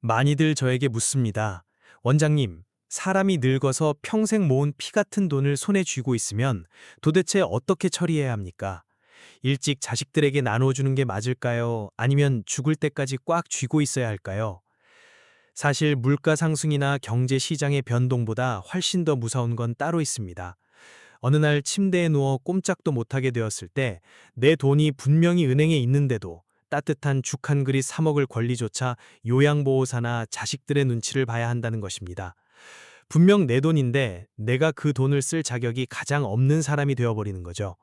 많이들 저에게 묻습니다. 원장님, 사람이 늙어서 평생 모은 피 같은 돈을 손에 쥐고 있으면 도대체 어떻게 처리해야 합니까? 일찍 자식들에게 나눠주는 게 맞을까요? 아니면 죽을 때까지 꽉 쥐고 있어야 할까요? 사실 물가 상승이나 경제 시장의 변동보다 훨씬 더 무서운 건 따로 있습니다. 어느 날 침대에 누워 꼼짝도 못하게 되었을 때 내 돈이 분명히 은행에 있는데도 따뜻한 죽 한 그릇 사 먹을 권리조차 요양보호사나 자식들의 눈치를 봐야 한다는 것입니다. 분명 내 돈인데 내가 그 돈을 쓸 자격이 가장 없는 사람이 되어버리는 거죠.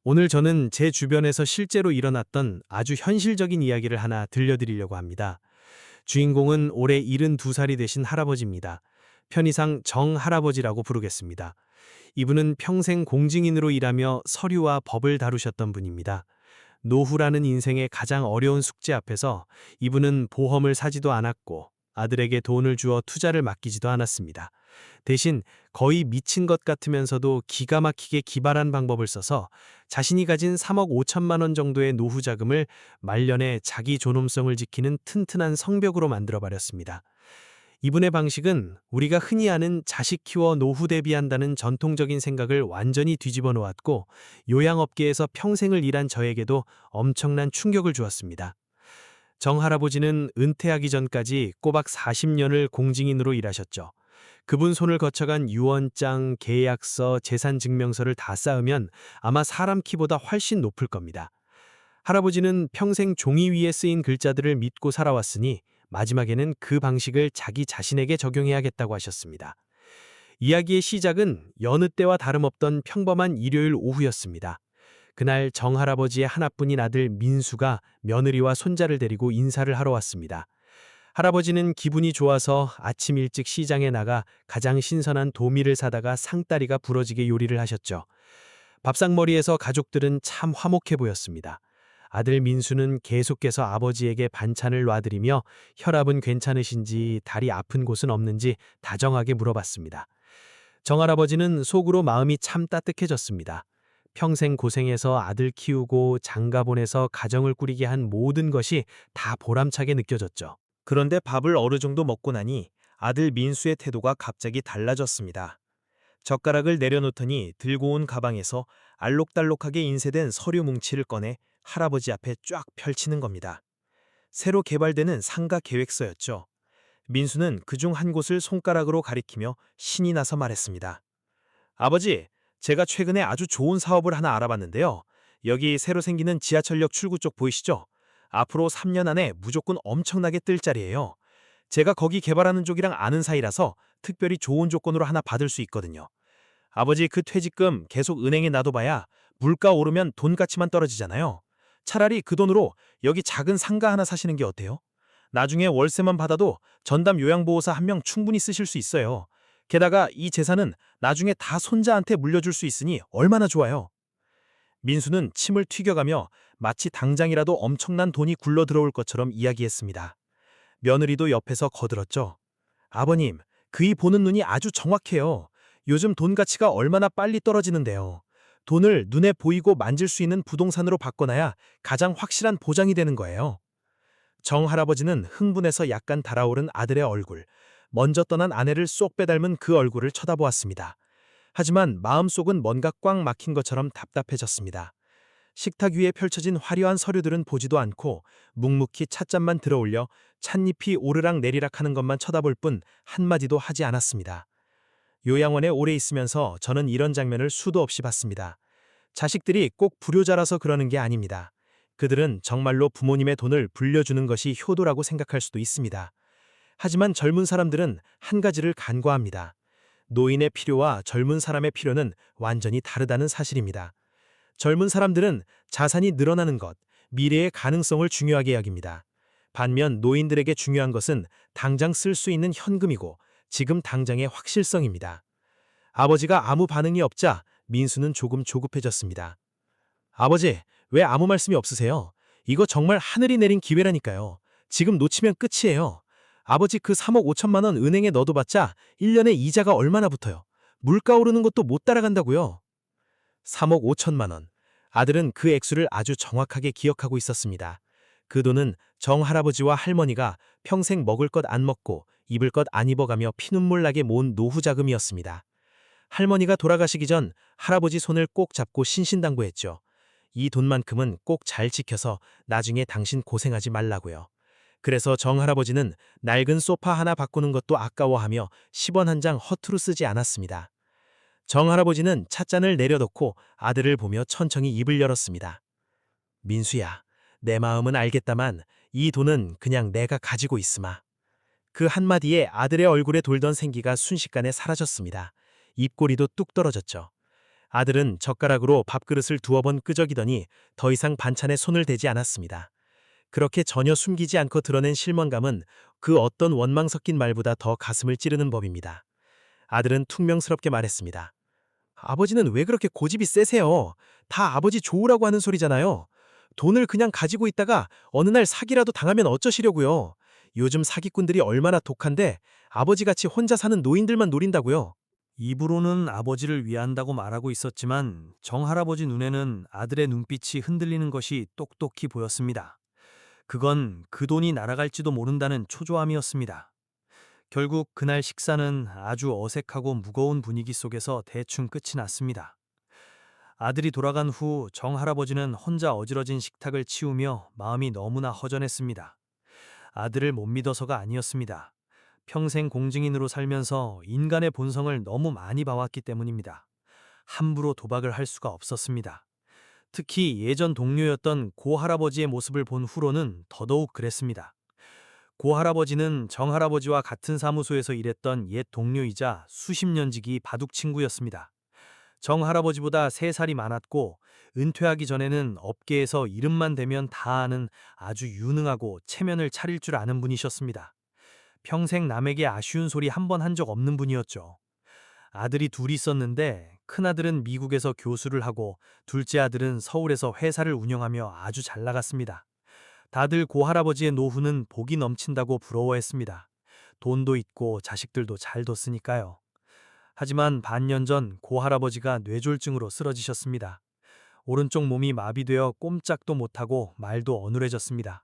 오늘 저는 제 주변에서 실제로 일어났던 아주 현실적인 이야기를 하나 들려드리려고 합니다. 주인공은 올해 72살이 되신 할아버지입니다. 편의상 정 할아버지라고 부르겠습니다. 이분은 평생 공직인으로 일하며 서류와 법을 다루셨던 분입니다. 노후라는 인생의 가장 어려운 숙제 앞에서 이분은 보험을 사지도 않았고 아들에게 돈을 주어 투자를 맡기지도 않았습니다. 대신 거의 미친 것 같으면서도 기가 막히게 기발한 방법을 써서 자신이 가진 3억 5천만 원 정도의 노후 자금을 말년에 자기 존엄성을 지키는 튼튼한 성벽으로 만들어버렸습니다. 이분의 방식은 우리가 흔히 아는 자식 키워 노후 대비한다는 전통적인 생각을 완전히 뒤집어 놓았고 요양업계에서 평생을 일한 저에게도 엄청난 충격을 주었습니다. 정 할아버지는 은퇴하기 전까지 꼬박 40년을 공직인으로 일하셨죠. 그분 손을 거쳐간 유언장, 계약서, 재산증명서를 다 쌓으면 아마 사람 키보다 훨씬 높을 겁니다. 할아버지는 평생 종이 위에 쓰인 글자들을 믿고 살아왔으니 마지막에는 그 방식을 자기 자신에게 적용해야겠다고 하셨습니다. 이야기의 시작은 여느 때와 다름없던 평범한 일요일 오후였습니다. 그날 정 할아버지의 하나뿐인 아들 민수가 며느리와 손자를 데리고 인사를 하러 왔습니다. 할아버지는 기분이 좋아서 아침 일찍 시장에 나가 가장 신선한 도미를 사다가 상다리가 부러지게 요리를 하셨죠. 밥상머리에서 가족들은 참 화목해 보였습니다. 아들 민수는 계속해서 아버지에게 반찬을 놔드리며 혈압은 괜찮으신지 다리 아픈 곳은 없는지 다정하게 물어봤습니다. 정할아버지는 속으로 마음이 참 따뜻해졌습니다. 평생 고생해서 아들 키우고 장가 보내서 가정을 꾸리게 한 모든 것이 다 보람차게 느껴졌죠. 그런데 밥을 어느 정도 먹고 나니 아들 민수의 태도가 갑자기 달라졌습니다. 젓가락을 내려놓더니 들고 온 가방에서 알록달록하게 인쇄된 서류 뭉치를 꺼내 할아버지 앞에 쫙 펼치는 겁니다. 새로 개발되는 상가 계획서였죠. 민수는 그중 한 곳을 손가락으로 가리키며 신이 나서 말했습니다. 아버지, 제가 최근에 아주 좋은 사업을 하나 알아봤는데요. 여기 새로 생기는 지하철역 출구 쪽 보이시죠? 앞으로 3년 안에 무조건 엄청나게 뜰 자리예요. 제가 거기 개발하는 쪽이랑 아는 사이라서 특별히 좋은 조건으로 하나 받을 수 있거든요. 아버지 그 퇴직금 계속 은행에 놔둬봐야 물가 오르면 돈 가치만 떨어지잖아요. 차라리 그 돈으로 여기 작은 상가 하나 사시는 게 어때요? 나중에 월세만 받아도 전담 요양보호사 한 명 충분히 쓰실 수 있어요. 게다가 이 재산은 나중에 다 손자한테 물려줄 수 있으니 얼마나 좋아요. 민수는 침을 튀겨가며 마치 당장이라도 엄청난 돈이 굴러 들어올 것처럼 이야기했습니다. 며느리도 옆에서 거들었죠. 아버님, 그이 보는 눈이 아주 정확해요. 요즘 돈 가치가 얼마나 빨리 떨어지는데요. 돈을 눈에 보이고 만질 수 있는 부동산으로 바꿔놔야 가장 확실한 보장이 되는 거예요. 정 할아버지는 흥분해서 약간 달아오른 아들의 얼굴, 먼저 떠난 아내를 쏙 빼닮은 그 얼굴을 쳐다보았습니다. 하지만 마음속은 뭔가 꽉 막힌 것처럼 답답해졌습니다. 식탁 위에 펼쳐진 화려한 서류들은 보지도 않고 묵묵히 찻잔만 들어올려 찻잎이 오르락 내리락 하는 것만 쳐다볼 뿐 한마디도 하지 않았습니다. 요양원에 오래 있으면서 저는 이런 장면을 수도 없이 봤습니다. 자식들이 꼭 불효자라서 그러는 게 아닙니다. 그들은 정말로 부모님의 돈을 불려주는 것이 효도라고 생각할 수도 있습니다. 하지만 젊은 사람들은 한 가지를 간과합니다. 노인의 필요와 젊은 사람의 필요는 완전히 다르다는 사실입니다. 젊은 사람들은 자산이 늘어나는 것, 미래의 가능성을 중요하게 여깁니다. 반면 노인들에게 중요한 것은 당장 쓸 수 있는 현금이고 지금 당장의 확실성입니다. 아버지가 아무 반응이 없자 민수는 조금 조급해졌습니다. 아버지, 왜 아무 말씀이 없으세요? 이거 정말 하늘이 내린 기회라니까요. 지금 놓치면 끝이에요. 아버지 그 3억 5천만 원 은행에 넣어둬봤자 1년에 이자가 얼마나 붙어요. 물가 오르는 것도 못 따라간다고요. 3억 5천만 원. 아들은 그 액수를 아주 정확하게 기억하고 있었습니다. 그 돈은 정 할아버지와 할머니가 평생 먹을 것 안 먹고 입을 것 안 입어가며 피눈물 나게 모은 노후 자금이었습니다. 할머니가 돌아가시기 전 할아버지 손을 꼭 잡고 신신당부했죠. 이 돈만큼은 꼭 잘 지켜서 나중에 당신 고생하지 말라고요. 그래서 정 할아버지는 낡은 소파 하나 바꾸는 것도 아까워하며 10원 한 장 허투루 쓰지 않았습니다. 정 할아버지는 찻잔을 내려놓고 아들을 보며 천천히 입을 열었습니다. 민수야, 내 마음은 알겠다만 이 돈은 그냥 내가 가지고 있으마. 그 한마디에 아들의 얼굴에 돌던 생기가 순식간에 사라졌습니다. 입꼬리도 뚝 떨어졌죠. 아들은 젓가락으로 밥그릇을 두어 번 끄적이더니 더 이상 반찬에 손을 대지 않았습니다. 그렇게 전혀 숨기지 않고 드러낸 실망감은 그 어떤 원망 섞인 말보다 더 가슴을 찌르는 법입니다. 아들은 퉁명스럽게 말했습니다. 아버지는 왜 그렇게 고집이 세세요? 다 아버지 좋으라고 하는 소리잖아요. 돈을 그냥 가지고 있다가 어느 날 사기라도 당하면 어쩌시려고요? 요즘 사기꾼들이 얼마나 독한데 아버지같이 혼자 사는 노인들만 노린다고요. 입으로는 아버지를 위한다고 말하고 있었지만 정 할아버지 눈에는 아들의 눈빛이 흔들리는 것이 똑똑히 보였습니다. 그건 그 돈이 날아갈지도 모른다는 초조함이었습니다. 결국 그날 식사는 아주 어색하고 무거운 분위기 속에서 대충 끝이 났습니다. 아들이 돌아간 후 정 할아버지는 혼자 어지러진 식탁을 치우며 마음이 너무나 허전했습니다. 아들을 못 믿어서가 아니었습니다. 평생 공증인으로 살면서 인간의 본성을 너무 많이 봐왔기 때문입니다. 함부로 도박을 할 수가 없었습니다. 특히 예전 동료였던 고 할아버지의 모습을 본 후로는 더더욱 그랬습니다. 고 할아버지는 정 할아버지와 같은 사무소에서 일했던 옛 동료이자 수십 년 지기 바둑 친구였습니다. 정 할아버지보다 3살이 많았고 은퇴하기 전에는 업계에서 이름만 대면 다 아는 아주 유능하고 체면을 차릴 줄 아는 분이셨습니다. 평생 남에게 아쉬운 소리 한 번 한 적 없는 분이었죠. 아들이 둘이 있었는데 큰아들은 미국에서 교수를 하고 둘째 아들은 서울에서 회사를 운영하며 아주 잘 나갔습니다. 다들 고할아버지의 노후는 복이 넘친다고 부러워했습니다. 돈도 있고 자식들도 잘 뒀으니까요. 하지만 반년 전 고할아버지가 뇌졸중으로 쓰러지셨습니다. 오른쪽 몸이 마비되어 꼼짝도 못하고 말도 어눌해졌습니다.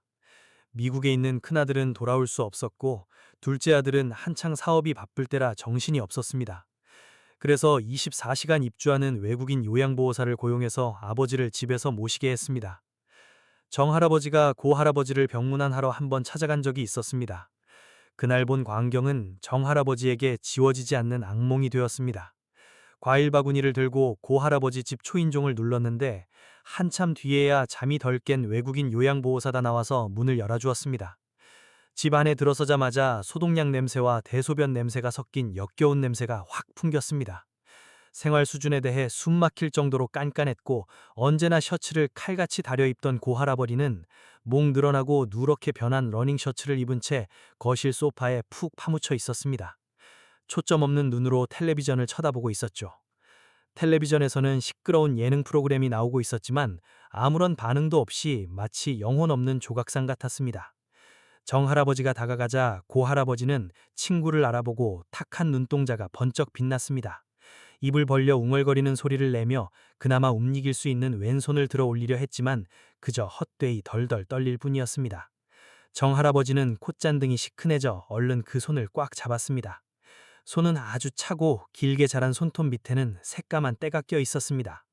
미국에 있는 큰아들은 돌아올 수 없었고 둘째 아들은 한창 사업이 바쁠 때라 정신이 없었습니다. 그래서 24시간 입주하는 외국인 요양보호사를 고용해서 아버지를 집에서 모시게 했습니다. 정 할아버지가 고 할아버지를 병문안하러 한번 찾아간 적이 있었습니다. 그날 본 광경은 정 할아버지에게 지워지지 않는 악몽이 되었습니다. 과일 바구니를 들고 고 할아버지 집 초인종을 눌렀는데 한참 뒤에야 잠이 덜 깬 외국인 요양보호사가 나와서 문을 열어주었습니다. 집 안에 들어서자마자 소독약 냄새와 대소변 냄새가 섞인 역겨운 냄새가 확 풍겼습니다. 생활 수준에 대해 숨 막힐 정도로 깐깐했고 언제나 셔츠를 칼같이 다려 입던 고 할아버지는 목 늘어나고 누렇게 변한 러닝 셔츠를 입은 채 거실 소파에 푹 파묻혀 있었습니다. 초점 없는 눈으로 텔레비전을 쳐다보고 있었죠. 텔레비전에서는 시끄러운 예능 프로그램이 나오고 있었지만 아무런 반응도 없이 마치 영혼 없는 조각상 같았습니다. 정 할아버지가 다가가자 고 할아버지는 친구를 알아보고 탁한 눈동자가 번쩍 빛났습니다. 입을 벌려 웅얼거리는 소리를 내며 그나마 움직일 수 있는 왼손을 들어 올리려 했지만 그저 헛되이 덜덜 떨릴 뿐이었습니다. 정 할아버지는 콧잔등이 시큰해져 얼른 그 손을 꽉 잡았습니다. 손은 아주 차고 길게 자란 손톱 밑에는 새까만 때가 껴 있었습니다.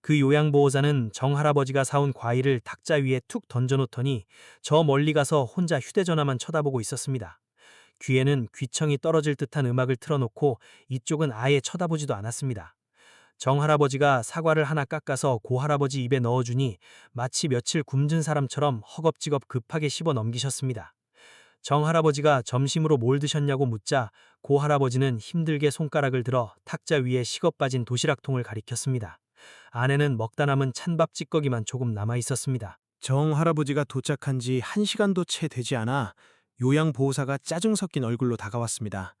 그 요양보호자는 정 할아버지가 사온 과일을 탁자 위에 툭 던져놓더니 저 멀리 가서 혼자 휴대전화만 쳐다보고 있었습니다. 귀에는 귀청이 떨어질 듯한 음악을 틀어놓고 이쪽은 아예 쳐다보지도 않았습니다. 정 할아버지가 사과를 하나 깎아서 고 할아버지 입에 넣어주니 마치 며칠 굶은 사람처럼 허겁지겁 급하게 씹어 넘기셨습니다. 정 할아버지가 점심으로 뭘 드셨냐고 묻자 고 할아버지는 힘들게 손가락을 들어 탁자 위에 식어 빠진 도시락통을 가리켰습니다. 안에는 먹다 남은 찬밥 찌꺼기만 조금 남아 있었습니다. 정 할아버지가 도착한 지 1시간도 채 되지 않아 요양보호사가 짜증 섞인 얼굴로 다가왔습니다.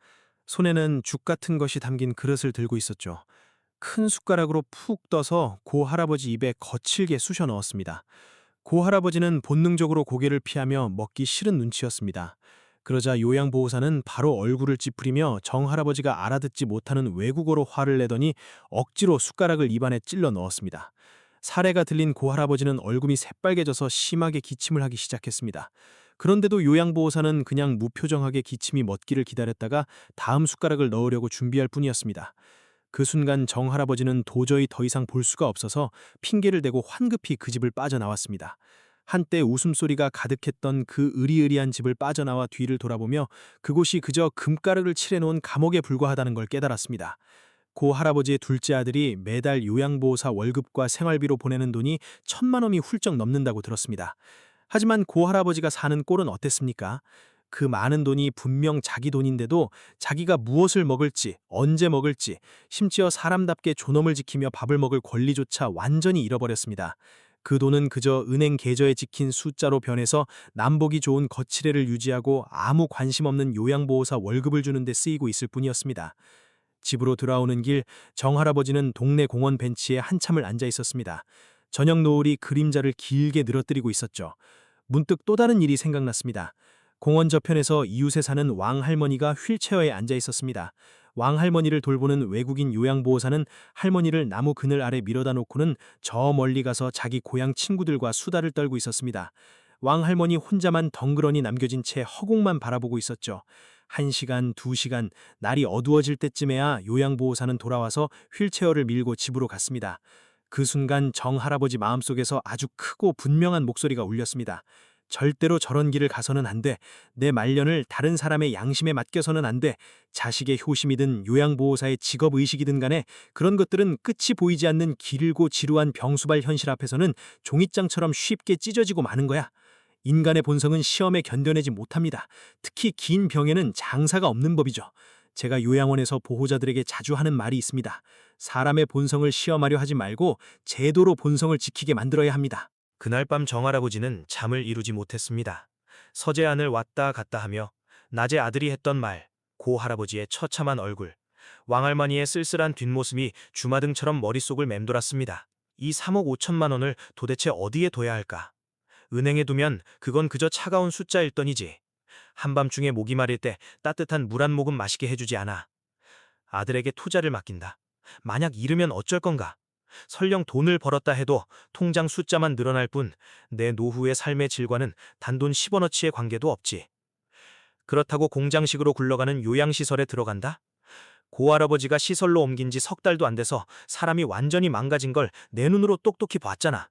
손에는 죽 같은 것이 담긴 그릇을 들고 있었죠. 큰 숟가락으로 푹 떠서 고 할아버지 입에 거칠게 쑤셔 넣었습니다. 고 할아버지는 본능적으로 고개를 피하며 먹기 싫은 눈치였습니다. 그러자 요양보호사는 바로 얼굴을 찌푸리며 정 할아버지가 알아듣지 못하는 외국어로 화를 내더니 억지로 숟가락을 입안에 찔러 넣었습니다. 사례가 들린 고할아버지는 얼굴이 새빨개져서 심하게 기침을 하기 시작했습니다. 그런데도 요양보호사는 그냥 무표정하게 기침이 멎기를 기다렸다가 다음 숟가락을 넣으려고 준비할 뿐이었습니다. 그 순간 정할아버지는 도저히 더 이상 볼 수가 없어서 핑계를 대고 환급히 그 집을 빠져나왔습니다. 한때 웃음소리가 가득했던 그 으리으리한 집을 빠져나와 뒤를 돌아보며 그곳이 그저 금가루를 칠해놓은 감옥에 불과하다는 걸 깨달았습니다. 고 할아버지의 둘째 아들이 매달 요양보호사 월급과 생활비로 보내는 돈이 1,000만 원이 훌쩍 넘는다고 들었습니다. 하지만 고 할아버지가 사는 꼴은 어땠습니까? 그 많은 돈이 분명 자기 돈인데도 자기가 무엇을 먹을지, 언제 먹을지, 심지어 사람답게 존엄을 지키며 밥을 먹을 권리조차 완전히 잃어버렸습니다. 그 돈은 그저 은행 계좌에 찍힌 숫자로 변해서 남보기 좋은 거치레를 유지하고 아무 관심 없는 요양보호사 월급을 주는 데 쓰이고 있을 뿐이었습니다. 집으로 돌아오는 길 정할아버지는 동네 공원 벤치에 한참을 앉아 있었습니다. 저녁 노을이 그림자를 길게 늘어뜨리고 있었죠. 문득 또 다른 일이 생각났습니다. 공원 저편에서 이웃에 사는 왕할머니가 휠체어에 앉아 있었습니다. 왕할머니를 돌보는 외국인 요양보호사는 할머니를 나무 그늘 아래 밀어다 놓고는 저 멀리 가서 자기 고향 친구들과 수다를 떨고 있었습니다. 왕할머니 혼자만 덩그러니 남겨진 채 허공만 바라보고 있었죠. 1시간, 2시간, 날이 어두워질 때쯤에야 요양보호사는 돌아와서 휠체어를 밀고 집으로 갔습니다. 그 순간 정할아버지 마음속에서 아주 크고 분명한 목소리가 울렸습니다. 절대로 저런 길을 가서는 안 돼. 내 말년을 다른 사람의 양심에 맡겨서는 안 돼. 자식의 효심이든 요양보호사의 직업의식이든 간에 그런 것들은 끝이 보이지 않는 길고 지루한 병수발 현실 앞에서는 종잇장처럼 쉽게 찢어지고 마는 거야. 인간의 본성은 시험에 견뎌내지 못합니다. 특히 긴 병에는 장사가 없는 법이죠. 제가 요양원에서 보호자들에게 자주 하는 말이 있습니다. 사람의 본성을 시험하려 하지 말고 제도로 본성을 지키게 만들어야 합니다. 그날 밤 정할아버지는 잠을 이루지 못했습니다. 서재안을 왔다 갔다 하며 낮에 아들이 했던 말, 고 할아버지의 처참한 얼굴, 왕할머니의 쓸쓸한 뒷모습이 주마등처럼 머릿속을 맴돌았습니다. 이 3억 5천만 원을 도대체 어디에 둬야 할까? 은행에 두면 그건 그저 차가운 숫자일 뿐이지. 한밤중에 목이 마를 때 따뜻한 물 한 모금 마시게 해주지 않아. 아들에게 투자를 맡긴다. 만약 잃으면 어쩔 건가? 설령 돈을 벌었다 해도 통장 숫자만 늘어날 뿐 내 노후의 삶의 질과는 단돈 10원어치의 관계도 없지. 그렇다고 공장식으로 굴러가는 요양시설에 들어간다? 고할아버지가 시설로 옮긴 지 3달도 안 돼서 사람이 완전히 망가진 걸 내 눈으로 똑똑히 봤잖아.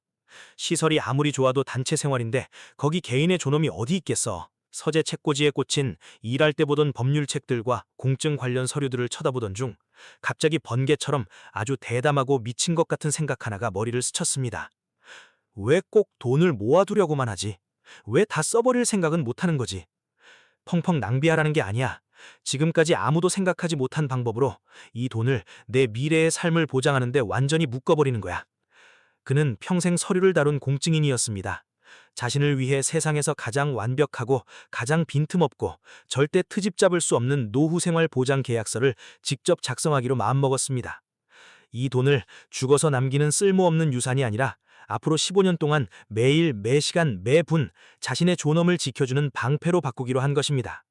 시설이 아무리 좋아도 단체 생활인데 거기 개인의 존엄이 어디 있겠어. 서재 책꽂이에 꽂힌 일할 때 보던 법률책들과 공증 관련 서류들을 쳐다보던 중 갑자기 번개처럼 아주 대담하고 미친 것 같은 생각 하나가 머리를 스쳤습니다. 왜 꼭 돈을 모아두려고만 하지? 왜 다 써버릴 생각은 못하는 거지? 펑펑 낭비하라는 게 아니야. 지금까지 아무도 생각하지 못한 방법으로 이 돈을 내 미래의 삶을 보장하는 데 완전히 묶어버리는 거야. 그는 평생 서류를 다룬 공증인이었습니다. 자신을 위해 세상에서 가장 완벽하고 가장 빈틈없고 절대 트집 잡을 수 없는 노후생활 보장 계약서를 직접 작성하기로 마음먹었습니다. 이 돈을 죽어서 남기는 쓸모없는 유산이 아니라 앞으로 15년 동안 매일 매시간 매분 자신의 존엄을 지켜주는 방패로 바꾸기로 한 것입니다.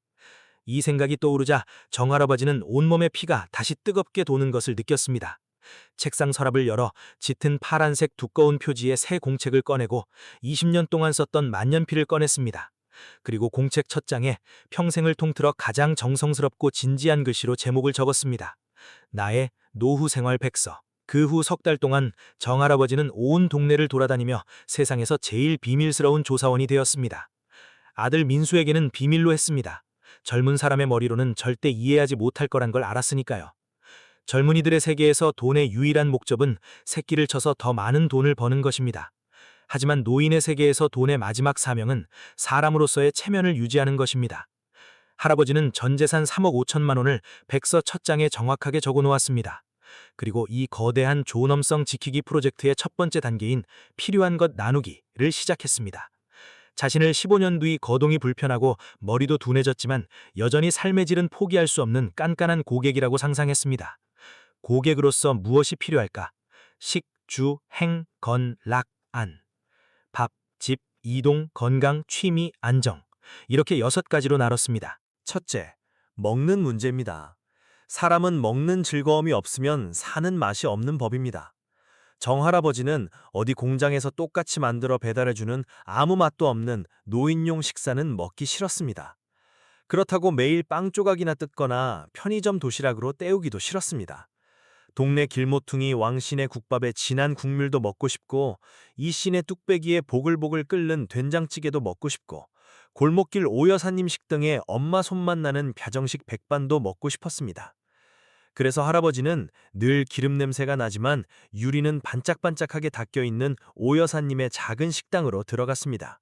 이 생각이 떠오르자 정할아버지는 온몸의 피가 다시 뜨겁게 도는 것을 느꼈습니다. 책상 서랍을 열어 짙은 파란색 두꺼운 표지의 새 공책을 꺼내고 20년 동안 썼던 만년필을 꺼냈습니다. 그리고 공책 첫 장에 평생을 통틀어 가장 정성스럽고 진지한 글씨로 제목을 적었습니다. 나의 노후 생활 백서. 그 후 3달 동안 정할아버지는 온 동네를 돌아다니며 세상에서 제일 비밀스러운 조사원이 되었습니다. 아들 민수에게는 비밀로 했습니다. 젊은 사람의 머리로는 절대 이해하지 못할 거란 걸 알았으니까요. 젊은이들의 세계에서 돈의 유일한 목적은 새끼를 쳐서 더 많은 돈을 버는 것입니다. 하지만 노인의 세계에서 돈의 마지막 사명은 사람으로서의 체면을 유지하는 것입니다. 할아버지는 전 재산 3억 5천만 원을 백서 첫 장에 정확하게 적어 놓았습니다. 그리고 이 거대한 존엄성 지키기 프로젝트의 첫 번째 단계인 필요한 것 나누기를 시작했습니다. 자신을 15년 뒤 거동이 불편하고 머리도 둔해졌지만 여전히 삶의 질은 포기할 수 없는 깐깐한 고객이라고 상상했습니다. 고객으로서 무엇이 필요할까? 식, 주, 행, 건, 락, 안. 밥, 집, 이동, 건강, 취미, 안정. 이렇게 6가지로 나눴습니다. 첫째, 먹는 문제입니다. 사람은 먹는 즐거움이 없으면 사는 맛이 없는 법입니다. 정할아버지는 어디 공장에서 똑같이 만들어 배달해주는 아무 맛도 없는 노인용 식사는 먹기 싫었습니다. 그렇다고 매일 빵 조각이나 뜯거나 편의점 도시락으로 때우기도 싫었습니다. 동네 길모퉁이 왕신의 국밥에 진한 국물도 먹고 싶고 이신의 뚝배기에 보글보글 끓는 된장찌개도 먹고 싶고 골목길 오여사님 식당에 엄마 손맛 나는 벼정식 백반도 먹고 싶었습니다. 그래서 할아버지는 늘 기름 냄새가 나지만 유리는 반짝반짝하게 닦여있는 오여사님의 작은 식당으로 들어갔습니다.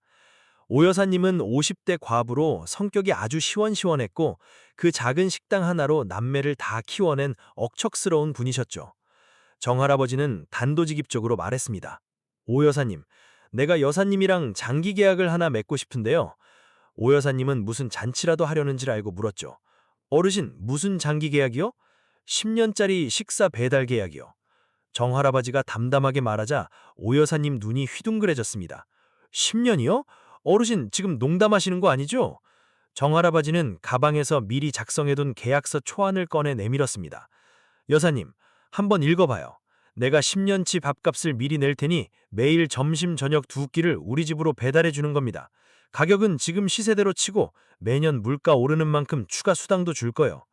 오여사님은 50대 과부로 성격이 아주 시원시원했고 그 작은 식당 하나로 남매를 다 키워낸 억척스러운 분이셨죠. 정할아버지는 단도직입적으로 말했습니다. 오여사님, 내가 여사님이랑 장기 계약을 하나 맺고 싶은데요. 오여사님은 무슨 잔치라도 하려는 줄 알고 물었죠. 어르신, 무슨 장기 계약이요? 10년짜리 식사 배달 계약이요. 정할아버지가 담담하게 말하자 오여사님 눈이 휘둥그레졌습니다. 10년이요? 어르신 지금 농담하시는 거 아니죠? 정할아버지는 가방에서 미리 작성해둔 계약서 초안을 꺼내 내밀었습니다. 여사님, 한번 읽어봐요. 내가 10년치 밥값을 미리 낼 테니 매일 점심 저녁 두 끼를 우리 집으로 배달해 주는 겁니다. 가격은 지금 시세대로 치고 매년 물가 오르는 만큼 추가 수당도 줄 거요.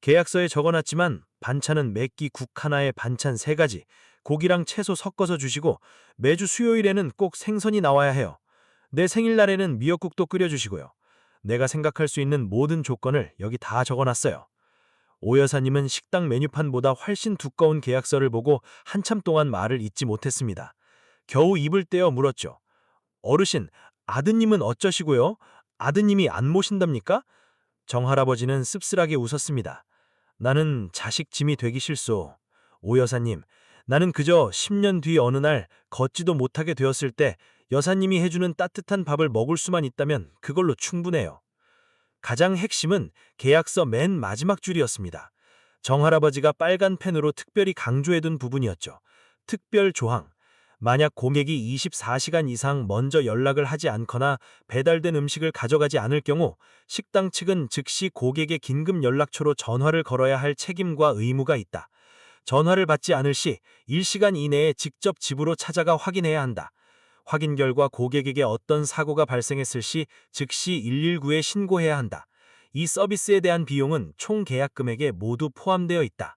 계약서에 적어놨지만 반찬은 매끼 국 하나에 반찬 3가지, 고기랑 채소 섞어서 주시고 매주 수요일에는 꼭 생선이 나와야 해요. 내 생일날에는 미역국도 끓여주시고요. 내가 생각할 수 있는 모든 조건을 여기 다 적어놨어요. 오 여사님은 식당 메뉴판보다 훨씬 두꺼운 계약서를 보고 한참 동안 말을 잇지 못했습니다. 겨우 입을 떼어 물었죠. 어르신, 아드님은 어쩌시고요? 아드님이 안 모신답니까? 정할아버지는 씁쓸하게 웃었습니다. 나는 자식 짐이 되기 싫소. 오 여사님, 나는 그저 10년 뒤 어느 날 걷지도 못하게 되었을 때 여사님이 해주는 따뜻한 밥을 먹을 수만 있다면 그걸로 충분해요. 가장 핵심은 계약서 맨 마지막 줄이었습니다. 정할아버지가 빨간 펜으로 특별히 강조해둔 부분이었죠. 특별 조항. 만약 고객이 24시간 이상 먼저 연락을 하지 않거나 배달된 음식을 가져가지 않을 경우 식당 측은 즉시 고객의 긴급 연락처로 전화를 걸어야 할 책임과 의무가 있다. 전화를 받지 않을 시 1시간 이내에 직접 집으로 찾아가 확인해야 한다. 확인 결과 고객에게 어떤 사고가 발생했을 시 즉시 119에 신고해야 한다. 이 서비스에 대한 비용은 총 계약 금액에 모두 포함되어 있다.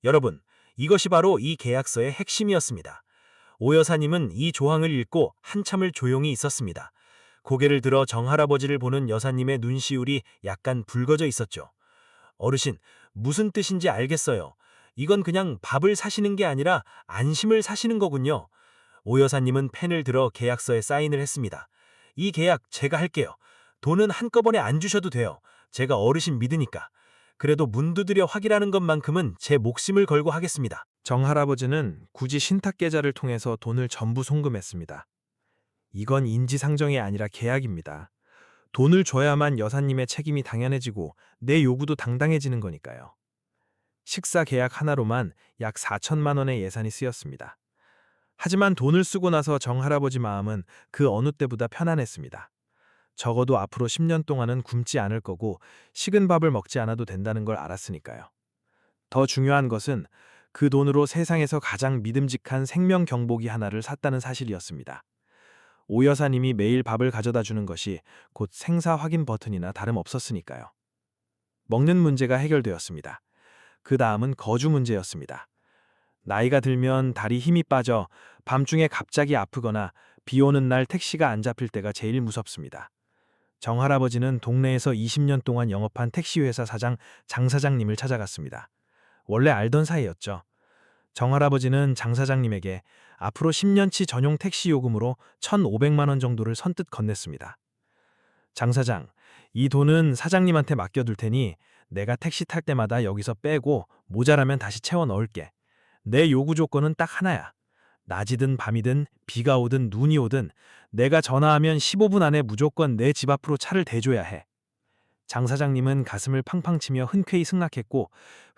여러분, 이것이 바로 이 계약서의 핵심이었습니다. 오 여사님은 이 조항을 읽고 한참을 조용히 있었습니다. 고개를 들어 정할아버지를 보는 여사님의 눈시울이 약간 붉어져 있었죠. 어르신, 무슨 뜻인지 알겠어요. 이건 그냥 밥을 사시는 게 아니라 안심을 사시는 거군요. 오 여사님은 펜을 들어 계약서에 사인을 했습니다. 이 계약 제가 할게요. 돈은 한꺼번에 안 주셔도 돼요. 제가 어르신 믿으니까. 그래도 문두드려 확인하는 것만큼은 제 목숨을 걸고 하겠습니다. 정할아버지는 굳이 신탁계좌를 통해서 돈을 전부 송금했습니다. 이건 인지상정이 아니라 계약입니다. 돈을 줘야만 여사님의 책임이 당연해지고 내 요구도 당당해지는 거니까요. 식사 계약 하나로만 약 4천만 원의 예산이 쓰였습니다. 하지만 돈을 쓰고 나서 정할아버지 마음은 그 어느 때보다 편안했습니다. 적어도 앞으로 10년 동안은 굶지 않을 거고 식은 밥을 먹지 않아도 된다는 걸 알았으니까요. 더 중요한 것은 그 돈으로 세상에서 가장 믿음직한 생명 경보기 하나를 샀다는 사실이었습니다. 오 여사님이 매일 밥을 가져다 주는 것이 곧 생사 확인 버튼이나 다름없었으니까요. 먹는 문제가 해결되었습니다. 그 다음은 거주 문제였습니다. 나이가 들면 다리 힘이 빠져 밤중에 갑자기 아프거나 비 오는 날 택시가 안 잡힐 때가 제일 무섭습니다. 정할아버지는 동네에서 20년 동안 영업한 택시회사 사장 장 사장님을 찾아갔습니다. 원래 알던 사이였죠. 정할아버지는 장 사장님에게 앞으로 10년치 전용 택시 요금으로 1,500만 원 정도를 선뜻 건넸습니다. 장 사장, 이 돈은 사장님한테 맡겨둘 테니 내가 택시 탈 때마다 여기서 빼고 모자라면 다시 채워 넣을게. 내 요구 조건은 딱 하나야. 낮이든 밤이든 비가 오든 눈이 오든 내가 전화하면 15분 안에 무조건 내 집 앞으로 차를 대줘야 해. 장 사장님은 가슴을 팡팡 치며 흔쾌히 승낙했고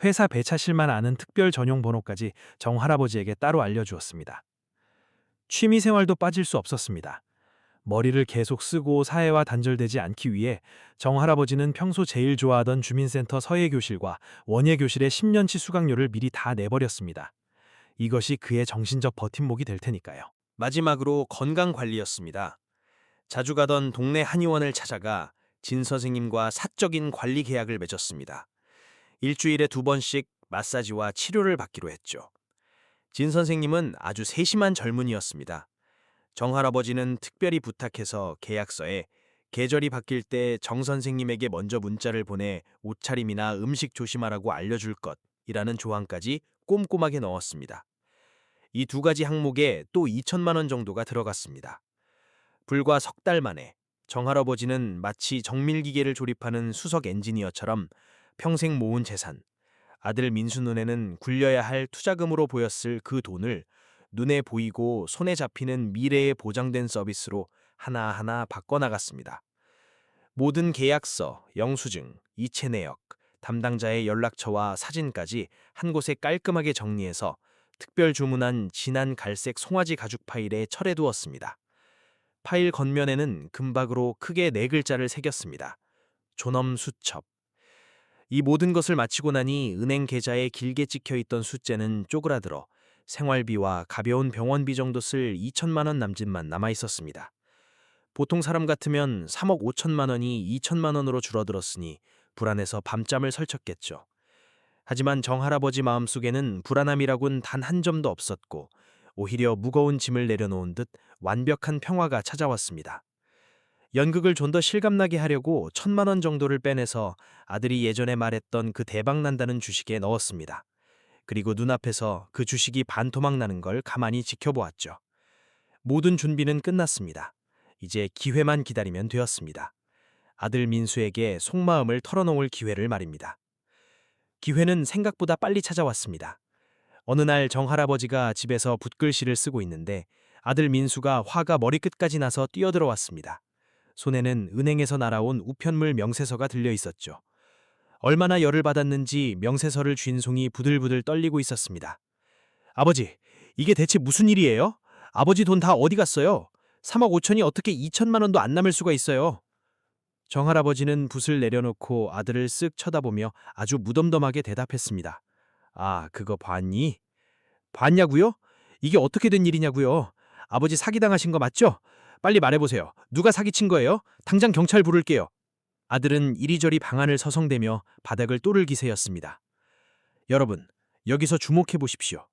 회사 배차실만 아는 특별 전용 번호까지 정할아버지에게 따로 알려주었습니다. 취미생활도 빠질 수 없었습니다. 머리를 계속 쓰고 사회와 단절되지 않기 위해 정할아버지는 평소 제일 좋아하던 주민센터 서예교실과 원예교실의 10년치 수강료를 미리 다 내버렸습니다. 이것이 그의 정신적 버팀목이 될 테니까요. 마지막으로 건강 관리였습니다. 자주 가던 동네 한의원을 찾아가 진 선생님과 사적인 관리 계약을 맺었습니다. 일주일에 2번씩 마사지와 치료를 받기로 했죠. 진 선생님은 아주 세심한 젊은이였습니다. 정 할아버지는 특별히 부탁해서 계약서에 계절이 바뀔 때 정 선생님에게 먼저 문자를 보내 옷차림이나 음식 조심하라고 알려줄 것이라는 조항까지 꼼꼼하게 넣었습니다. 이 2가지 항목에 또 2천만 원 정도가 들어갔습니다. 불과 석 달 만에 정 할아버지는 마치 정밀기계를 조립하는 수석 엔지니어처럼 평생 모은 재산, 아들 민수 눈에는 굴려야 할 투자금으로 보였을 그 돈을 눈에 보이고 손에 잡히는 미래에 보장된 서비스로 하나하나 바꿔나갔습니다. 모든 계약서, 영수증, 이체 내역, 담당자의 연락처와 사진까지 한 곳에 깔끔하게 정리해서 특별 주문한 진한 갈색 송아지 가죽 파일에 철해두었습니다. 파일 겉면에는 금박으로 크게 4글자를 새겼습니다. 존엄수첩. 이 모든 것을 마치고 나니 은행 계좌에 길게 찍혀있던 숫자는 쪼그라들어 생활비와 가벼운 병원비 정도 쓸 2천만 원 남짓만 남아있었습니다. 보통 사람 같으면 3억 5천만 원이 2천만 원으로 줄어들었으니 불안해서 밤잠을 설쳤겠죠. 하지만 정 할아버지 마음속에는 불안함이라곤 단 한 점도 없었고 오히려 무거운 짐을 내려놓은 듯 완벽한 평화가 찾아왔습니다. 연극을 좀 더 실감나게 하려고 1,000만 원 정도를 빼내서 아들이 예전에 말했던 그 대박난다는 주식에 넣었습니다. 그리고 눈앞에서 그 주식이 반토막 나는 걸 가만히 지켜보았죠. 모든 준비는 끝났습니다. 이제 기회만 기다리면 되었습니다. 아들 민수에게 속마음을 털어놓을 기회를 말입니다. 기회는 생각보다 빨리 찾아왔습니다. 어느 날 정 할아버지가 집에서 붓글씨를 쓰고 있는데 아들 민수가 화가 머리끝까지 나서 뛰어들어왔습니다. 손에는 은행에서 날아온 우편물 명세서가 들려 있었죠. 얼마나 열을 받았는지 명세서를 쥔 손이 부들부들 떨리고 있었습니다. 아버지, 이게 대체 무슨 일이에요? 아버지 돈 다 어디 갔어요? 3억 5천이 어떻게 2천만 원도 안 남을 수가 있어요? 정 할아버지는 붓을 내려놓고 아들을 쓱 쳐다보며 아주 무덤덤하게 대답했습니다. 아, 그거 봤니? 봤냐고요? 이게 어떻게 된 일이냐고요? 아버지 사기당하신 거 맞죠? 빨리 말해보세요. 누가 사기친 거예요? 당장 경찰 부를게요. 아들은 이리저리 방안을 서성대며 바닥을 또를 기세였습니다. 여러분, 여기서 주목해 보십시오.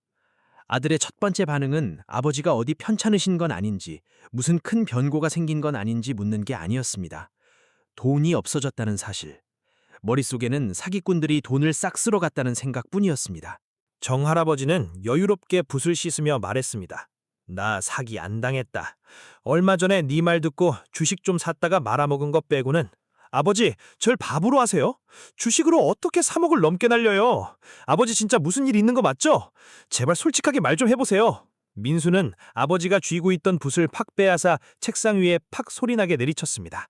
아들의 첫 번째 반응은 아버지가 어디 편찮으신 건 아닌지, 무슨 큰 변고가 생긴 건 아닌지 묻는 게 아니었습니다. 돈이 없어졌다는 사실. 머릿속에는 사기꾼들이 돈을 싹 쓸어갔다는 생각뿐이었습니다. 정 할아버지는 여유롭게 붓을 씻으며 말했습니다. 나 사기 안 당했다. 얼마 전에 네 말 듣고 주식 좀 샀다가 말아먹은 것 빼고는. 아버지, 절 바보로 하세요? 주식으로 어떻게 3억을 넘게 날려요? 아버지 진짜 무슨 일 있는 거 맞죠? 제발 솔직하게 말 좀 해보세요. 민수는 아버지가 쥐고 있던 붓을 팍 빼앗아 책상 위에 팍 소리나게 내리쳤습니다.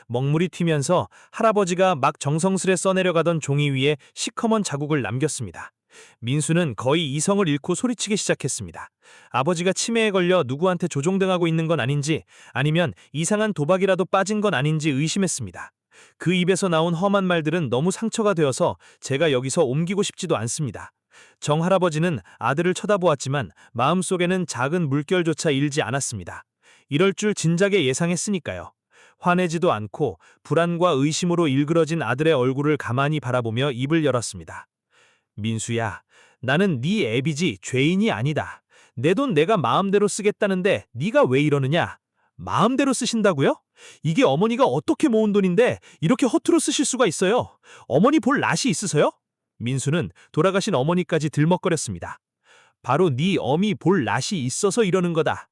먹물이 튀면서 할아버지가 막 정성스레 써내려가던 종이 위에 시커먼 자국을 남겼습니다. 민수는 거의 이성을 잃고 소리치기 시작했습니다. 아버지가 치매에 걸려 누구한테 조종당하고 있는 건 아닌지, 아니면 이상한 도박이라도 빠진 건 아닌지 의심했습니다. 그 입에서 나온 험한 말들은 너무 상처가 되어서 제가 여기서 옮기고 싶지도 않습니다. 정 할아버지는 아들을 쳐다보았지만 마음속에는 작은 물결조차 일지 않았습니다. 이럴 줄 진작에 예상했으니까요. 화내지도 않고 불안과 의심으로 일그러진 아들의 얼굴을 가만히 바라보며 입을 열었습니다. 민수야, 나는 네 애비지 죄인이 아니다. 내 돈 내가 마음대로 쓰겠다는데 네가 왜 이러느냐? 마음대로 쓰신다고요? 이게 어머니가 어떻게 모은 돈인데 이렇게 허투루 쓰실 수가 있어요? 어머니 볼 낯이 있으세요? 민수는 돌아가신 어머니까지 들먹거렸습니다. 바로 네 어미 볼 낯이 있어서 이러는 거다.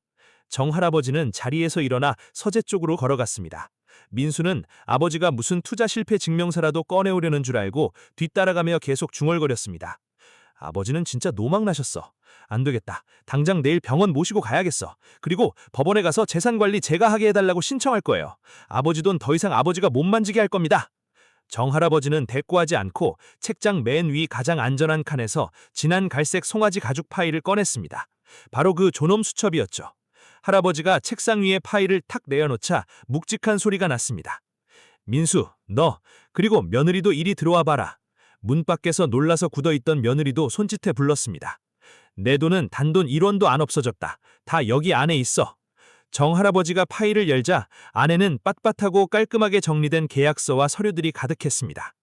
정 할아버지는 자리에서 일어나 서재 쪽으로 걸어갔습니다. 민수는 아버지가 무슨 투자 실패 증명서라도 꺼내오려는 줄 알고 뒤따라가며 계속 중얼거렸습니다. 아버지는 진짜 노망나셨어. 안 되겠다. 당장 내일 병원 모시고 가야겠어. 그리고 법원에 가서 재산관리 제가 하게 해달라고 신청할 거예요. 아버지 돈 더 이상 아버지가 못 만지게 할 겁니다. 정 할아버지는 대꾸하지 않고 책장 맨 위 가장 안전한 칸에서 진한 갈색 송아지 가죽 파일을 꺼냈습니다. 바로 그 존엄 수첩이었죠. 할아버지가 책상 위에 파일을 탁 내어놓자 묵직한 소리가 났습니다. 민수, 너, 그리고 며느리도 이리 들어와 봐라. 문 밖에서 놀라서 굳어있던 며느리도 손짓해 불렀습니다. 내 돈은 단돈 1원도 안 없어졌다. 다 여기 안에 있어. 정할아버지가 파일을 열자 안에는 빳빳하고 깔끔하게 정리된 계약서와 서류들이 가득했습니다.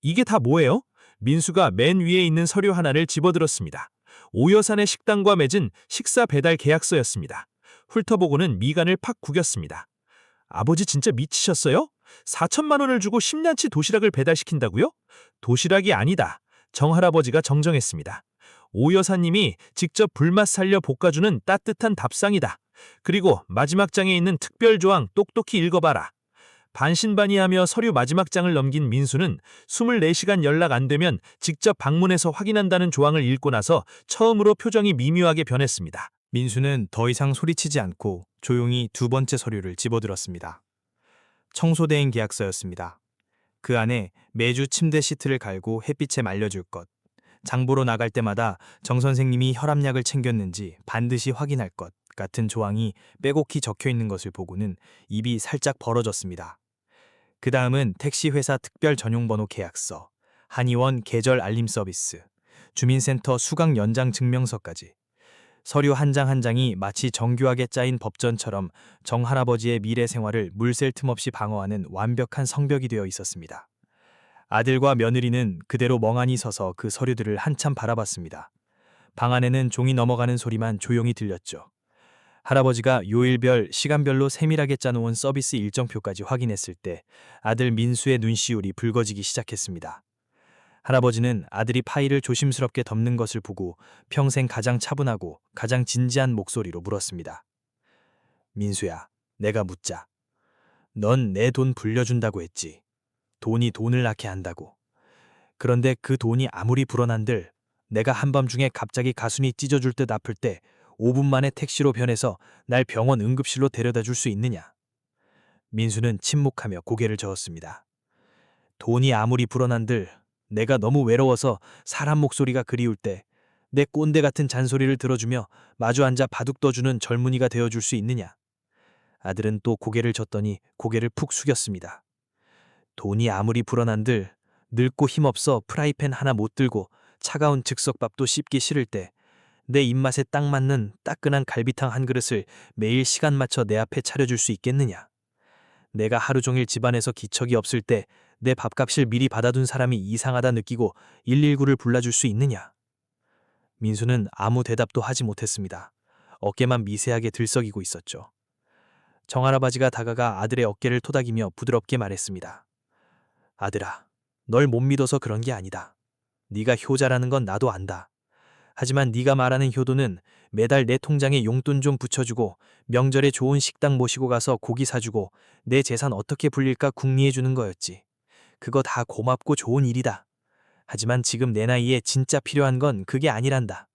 이게 다 뭐예요? 민수가 맨 위에 있는 서류 하나를 집어들었습니다. 오여산의 식당과 맺은 식사 배달 계약서였습니다. 훑어보고는 미간을 팍 구겼습니다. 아버지 진짜 미치셨어요? 4천만 원을 주고 10년치 도시락을 배달시킨다고요? 도시락이 아니다. 정할아버지가 정정했습니다. 오여사님이 직접 불맛 살려 볶아주는 따뜻한 밥상이다. 그리고 마지막 장에 있는 특별 조항 똑똑히 읽어봐라. 반신반의하며 서류 마지막 장을 넘긴 민수는 24시간 연락 안 되면 직접 방문해서 확인한다는 조항을 읽고 나서 처음으로 표정이 미묘하게 변했습니다. 민수는 더 이상 소리치지 않고 조용히 두 번째 서류를 집어들었습니다. 청소대행 계약서였습니다. 그 안에 매주 침대 시트를 갈고 햇빛에 말려줄 것, 장보러 나갈 때마다 정 선생님이 혈압약을 챙겼는지 반드시 확인할 것 같은 조항이 빼곡히 적혀 있는 것을 보고는 입이 살짝 벌어졌습니다. 그 다음은 택시회사 특별 전용번호 계약서, 한의원 계절 알림 서비스, 주민센터 수강 연장 증명서까지. 서류 한 장 한 장이 마치 정교하게 짜인 법전처럼 정할아버지의 미래 생활을 물샐 틈 없이 방어하는 완벽한 성벽이 되어 있었습니다. 아들과 며느리는 그대로 멍하니 서서 그 서류들을 한참 바라봤습니다. 방 안에는 종이 넘어가는 소리만 조용히 들렸죠. 할아버지가 요일별, 시간별로 세밀하게 짜놓은 서비스 일정표까지 확인했을 때 아들 민수의 눈시울이 붉어지기 시작했습니다. 할아버지는 아들이 파일을 조심스럽게 덮는 것을 보고 평생 가장 차분하고 가장 진지한 목소리로 물었습니다. 민수야, 내가 묻자. 넌 내 돈 불려준다고 했지. 돈이 돈을 낳게 한다고. 그런데 그 돈이 아무리 불어난들 내가 한밤중에 갑자기 가순이 찢어줄 듯 아플 때 5분 만에 택시로 변해서 날 병원 응급실로 데려다 줄 수 있느냐? 민수는 침묵하며 고개를 저었습니다. 돈이 아무리 불어난들 내가 너무 외로워서 사람 목소리가 그리울 때 내 꼰대 같은 잔소리를 들어주며 마주 앉아 바둑 떠주는 젊은이가 되어줄 수 있느냐? 아들은 또 고개를 젓더니 고개를 푹 숙였습니다. 돈이 아무리 불어난들 늙고 힘없어 프라이팬 하나 못 들고 차가운 즉석밥도 씹기 싫을 때 내 입맛에 딱 맞는 따끈한 갈비탕 한 그릇을 매일 시간 맞춰 내 앞에 차려줄 수 있겠느냐? 내가 하루 종일 집안에서 기척이 없을 때 내 밥값을 미리 받아둔 사람이 이상하다 느끼고 119를 불러줄 수 있느냐? 민수는 아무 대답도 하지 못했습니다. 어깨만 미세하게 들썩이고 있었죠. 정할아버지가 다가가 아들의 어깨를 토닥이며 부드럽게 말했습니다. 아들아, 널 못 믿어서 그런 게 아니다. 네가 효자라는 건 나도 안다. 하지만 네가 말하는 효도는 매달 내 통장에 용돈 좀 붙여주고 명절에 좋은 식당 모시고 가서 고기 사주고 내 재산 어떻게 불릴까 궁리해주는 거였지. 그거 다 고맙고 좋은 일이다. 하지만 지금 내 나이에 진짜 필요한 건 그게 아니란다.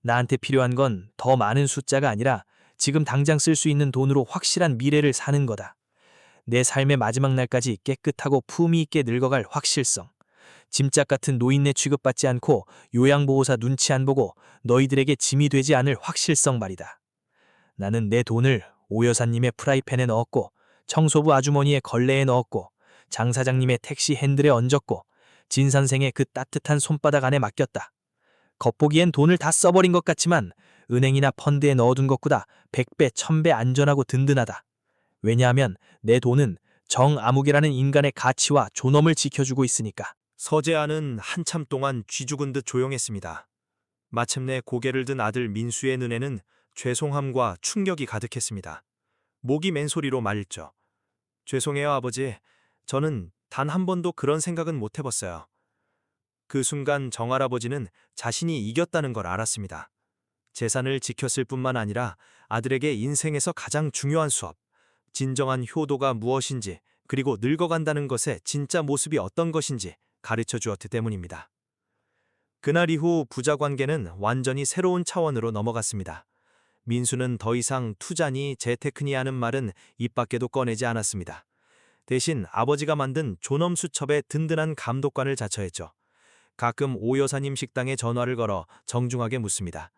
나한테 필요한 건 더 많은 숫자가 아니라 지금 당장 쓸 수 있는 돈으로 확실한 미래를 사는 거다. 내 삶의 마지막 날까지 깨끗하고 품위 있게 늙어갈 확실성. 짐짝 같은 노인네 취급받지 않고 요양보호사 눈치 안 보고 너희들에게 짐이 되지 않을 확실성 말이다. 나는 내 돈을 오 여사님의 프라이팬에 넣었고 청소부 아주머니의 걸레에 넣었고 장 사장님의 택시 핸들에 얹었고 진 선생의 그 따뜻한 손바닥 안에 맡겼다. 겉보기엔 돈을 다 써버린 것 같지만 은행이나 펀드에 넣어둔 것보다 100배, 1000배 안전하고 든든하다. 왜냐하면 내 돈은 정아무개라는 인간의 가치와 존엄을 지켜주고 있으니까. 서재아는 한참 동안 쥐죽은 듯 조용했습니다. 마침내 고개를 든 아들 민수의 눈에는 죄송함과 충격이 가득했습니다. 목이 맨 소리로 말했죠. 죄송해요, 아버지. 저는 단 한 번도 그런 생각은 못 해봤어요. 그 순간 정할아버지는 자신이 이겼다는 걸 알았습니다. 재산을 지켰을 뿐만 아니라 아들에게 인생에서 가장 중요한 수업, 진정한 효도가 무엇인지 그리고 늙어간다는 것의 진짜 모습이 어떤 것인지 가르쳐 주었기 때문입니다. 그날 이후 부자 관계는 완전히 새로운 차원으로 넘어갔습니다. 민수는 더 이상 투자니 재테크니 하는 말은 입 밖에도 꺼내지 않았습니다. 대신 아버지가 만든 존엄 수첩에 든든한 감독관을 자처했죠. 가끔 오 여사님 식당에 전화를 걸어 정중하게 묻습니다.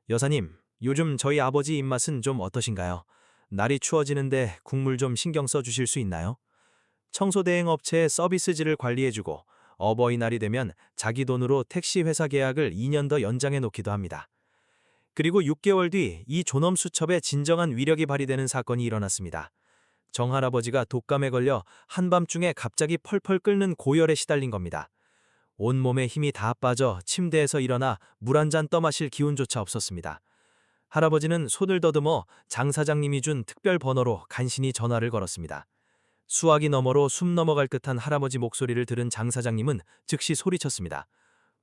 여사님, 요즘 저희 아버지 입맛은 좀 어떠신가요? 날이 추워지는데 국물 좀 신경 써 주실 수 있나요? 청소대행 업체의 서비스지를 관리해주고 어버이날이 되면 자기 돈으로 택시 회사 계약을 2년 더 연장해 놓기도 합니다. 그리고 6개월 뒤 이 존엄 수첩의 진정한 위력이 발휘되는 사건이 일어났습니다. 정할아버지가 독감에 걸려 한밤중에 갑자기 펄펄 끓는 고열에 시달린 겁니다. 온몸에 힘이 다 빠져 침대에서 일어나 물 한 잔 떠마실 기운조차 없었습니다. 할아버지는 손을 더듬어 장 사장님이 준 특별 번호로 간신히 전화를 걸었습니다. 수화기 너머로 숨 넘어갈 듯한 할아버지 목소리를 들은 장 사장님은 즉시 소리쳤습니다.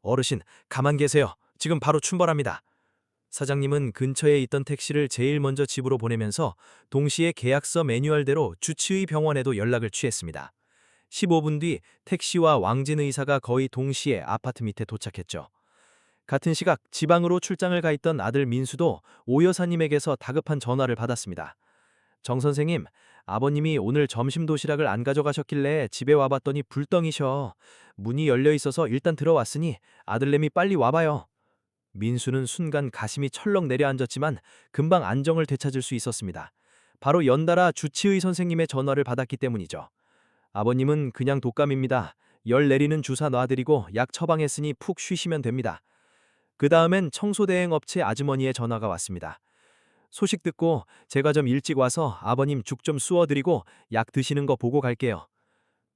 어르신, 가만 계세요. 지금 바로 출발합니다. 사장님은 근처에 있던 택시를 제일 먼저 집으로 보내면서 동시에 계약서 매뉴얼대로 주치의 병원에도 연락을 취했습니다. 15분 뒤 택시와 왕진 의사가 거의 동시에 아파트 밑에 도착했죠. 같은 시각 지방으로 출장을 가 있던 아들 민수도 오 여사님에게서 다급한 전화를 받았습니다. 정 선생님, 아버님이 오늘 점심 도시락을 안 가져가셨길래 집에 와봤더니 불덩이셔. 문이 열려 있어서 일단 들어왔으니 아들내미 빨리 와봐요. 민수는 순간 가슴이 철렁 내려앉았지만 금방 안정을 되찾을 수 있었습니다. 바로 연달아 주치의 선생님의 전화를 받았기 때문이죠. 아버님은 그냥 독감입니다. 열 내리는 주사 놔드리고 약 처방했으니 푹 쉬시면 됩니다. 그 다음엔 청소대행 업체 아주머니의 전화가 왔습니다. 소식 듣고 제가 좀 일찍 와서 아버님 죽 좀 쑤어드리고 약 드시는 거 보고 갈게요.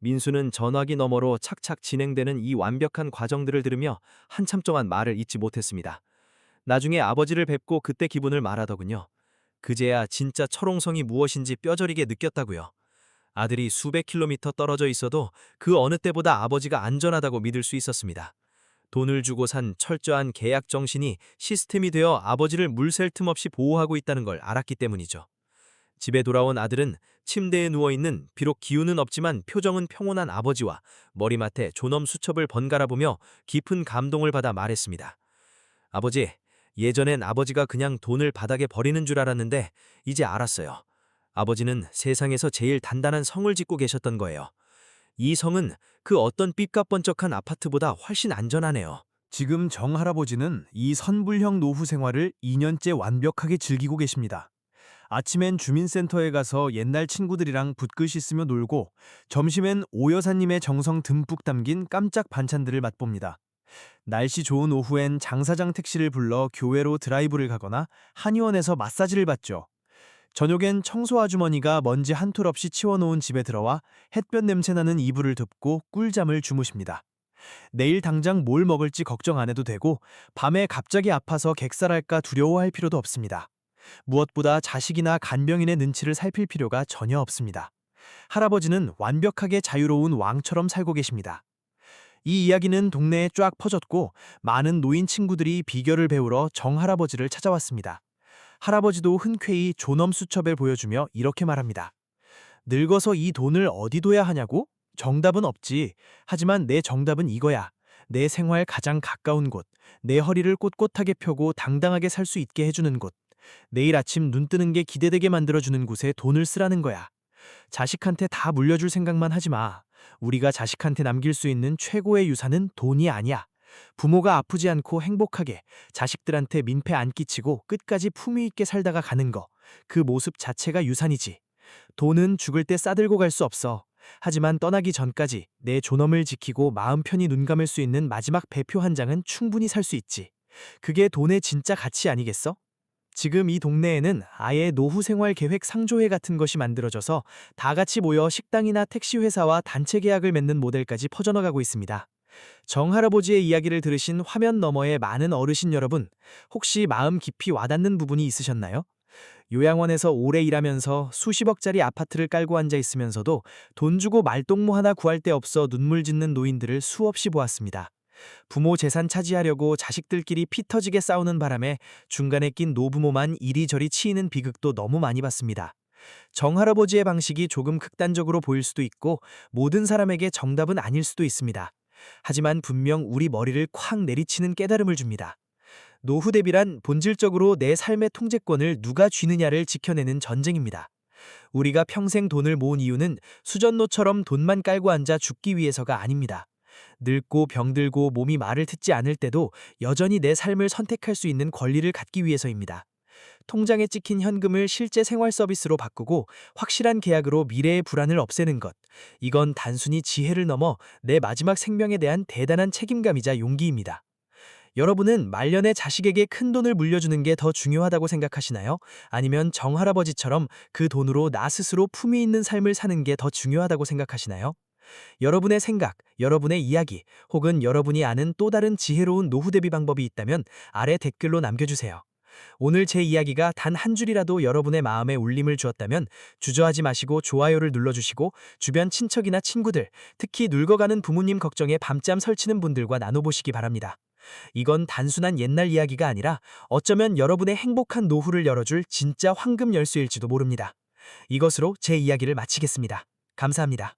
민수는 전화기 너머로 착착 진행되는 이 완벽한 과정들을 들으며 한참 동안 말을 잇지 못했습니다. 나중에 아버지를 뵙고 그때 기분을 말하더군요. 그제야 진짜 철옹성이 무엇인지 뼈저리게 느꼈다고요. 아들이 수백 킬로미터 떨어져 있어도 그 어느 때보다 아버지가 안전하다고 믿을 수 있었습니다. 돈을 주고 산 철저한 계약 정신이 시스템이 되어 아버지를 물샐 틈 없이 보호하고 있다는 걸 알았기 때문이죠. 집에 돌아온 아들은 침대에 누워있는 비록 기운은 없지만 표정은 평온한 아버지와 머리맡에 존엄 수첩을 번갈아 보며 깊은 감동을 받아 말했습니다. 아버지, 예전엔 아버지가 그냥 돈을 바닥에 버리는 줄 알았는데 이제 알았어요. 아버지는 세상에서 제일 단단한 성을 짓고 계셨던 거예요. 이 성은 그 어떤 삐까뻔쩍한 아파트보다 훨씬 안전하네요. 지금 정 할아버지는 이 선불형 노후 생활을 2년째 완벽하게 즐기고 계십니다. 아침엔 주민센터에 가서 옛날 친구들이랑 붓글씨 쓰며 놀고 점심엔 오 여사님의 정성 듬뿍 담긴 깜짝 반찬들을 맛봅니다. 날씨 좋은 오후엔 장사장 택시를 불러 교회로 드라이브를 가거나 한의원에서 마사지를 받죠. 저녁엔 청소 아주머니가 먼지 한 톨 없이 치워놓은 집에 들어와 햇볕 냄새나는 이불을 덮고 꿀잠을 주무십니다. 내일 당장 뭘 먹을지 걱정 안 해도 되고 밤에 갑자기 아파서 객살할까 두려워할 필요도 없습니다. 무엇보다 자식이나 간병인의 눈치를 살필 필요가 전혀 없습니다. 할아버지는 완벽하게 자유로운 왕처럼 살고 계십니다. 이 이야기는 동네에 쫙 퍼졌고 많은 노인 친구들이 비결을 배우러 정 할아버지를 찾아왔습니다. 할아버지도 흔쾌히 존엄 수첩을 보여주며 이렇게 말합니다. 늙어서 이 돈을 어디 둬야 하냐고? 정답은 없지. 하지만 내 정답은 이거야. 내 생활 가장 가까운 곳, 내 허리를 꼿꼿하게 펴고 당당하게 살 수 있게 해주는 곳, 내일 아침 눈 뜨는 게 기대되게 만들어주는 곳에 돈을 쓰라는 거야. 자식한테 다 물려줄 생각만 하지 마. 우리가 자식한테 남길 수 있는 최고의 유산은 돈이 아니야. 부모가 아프지 않고 행복하게 자식들한테 민폐 안 끼치고 끝까지 품위 있게 살다가 가는 거. 그 모습 자체가 유산이지. 돈은 죽을 때 싸들고 갈 수 없어. 하지만 떠나기 전까지 내 존엄을 지키고 마음 편히 눈 감을 수 있는 마지막 배표 한 장은 충분히 살 수 있지. 그게 돈의 진짜 가치 아니겠어? 지금 이 동네에는 아예 노후 생활 계획 상조회 같은 것이 만들어져서 다 같이 모여 식당이나 택시 회사와 단체 계약을 맺는 모델까지 퍼져나가고 있습니다. 정 할아버지의 이야기를 들으신 화면 너머의 많은 어르신 여러분, 혹시 마음 깊이 와닿는 부분이 있으셨나요? 요양원에서 오래 일하면서 수십억짜리 아파트를 깔고 앉아 있으면서도 돈 주고 말동무 하나 구할 데 없어 눈물 짓는 노인들을 수없이 보았습니다. 부모 재산 차지하려고 자식들끼리 피 터지게 싸우는 바람에 중간에 낀 노부모만 이리저리 치이는 비극도 너무 많이 봤습니다. 정 할아버지의 방식이 조금 극단적으로 보일 수도 있고 모든 사람에게 정답은 아닐 수도 있습니다. 하지만 분명 우리 머리를 콱 내리치는 깨달음을 줍니다. 노후 대비란 본질적으로 내 삶의 통제권을 누가 쥐느냐를 지켜내는 전쟁입니다. 우리가 평생 돈을 모은 이유는 수전노처럼 돈만 깔고 앉아 죽기 위해서가 아닙니다. 늙고 병들고 몸이 말을 듣지 않을 때도 여전히 내 삶을 선택할 수 있는 권리를 갖기 위해서입니다. 통장에 찍힌 현금을 실제 생활 서비스로 바꾸고 확실한 계약으로 미래의 불안을 없애는 것. 이건 단순히 지혜를 넘어 내 마지막 생명에 대한 대단한 책임감이자 용기입니다. 여러분은 말년에 자식에게 큰 돈을 물려주는 게 더 중요하다고 생각하시나요? 아니면 정할아버지처럼 그 돈으로 나 스스로 품위 있는 삶을 사는 게 더 중요하다고 생각하시나요? 여러분의 생각, 여러분의 이야기, 혹은 여러분이 아는 또 다른 지혜로운 노후 대비 방법이 있다면 아래 댓글로 남겨주세요. 오늘 제 이야기가 단 한 줄이라도 여러분의 마음에 울림을 주었다면 주저하지 마시고 좋아요를 눌러주시고 주변 친척이나 친구들, 특히 늙어가는 부모님 걱정에 밤잠 설치는 분들과 나눠보시기 바랍니다. 이건 단순한 옛날 이야기가 아니라 어쩌면 여러분의 행복한 노후를 열어줄 진짜 황금 열쇠일지도 모릅니다. 이것으로 제 이야기를 마치겠습니다. 감사합니다.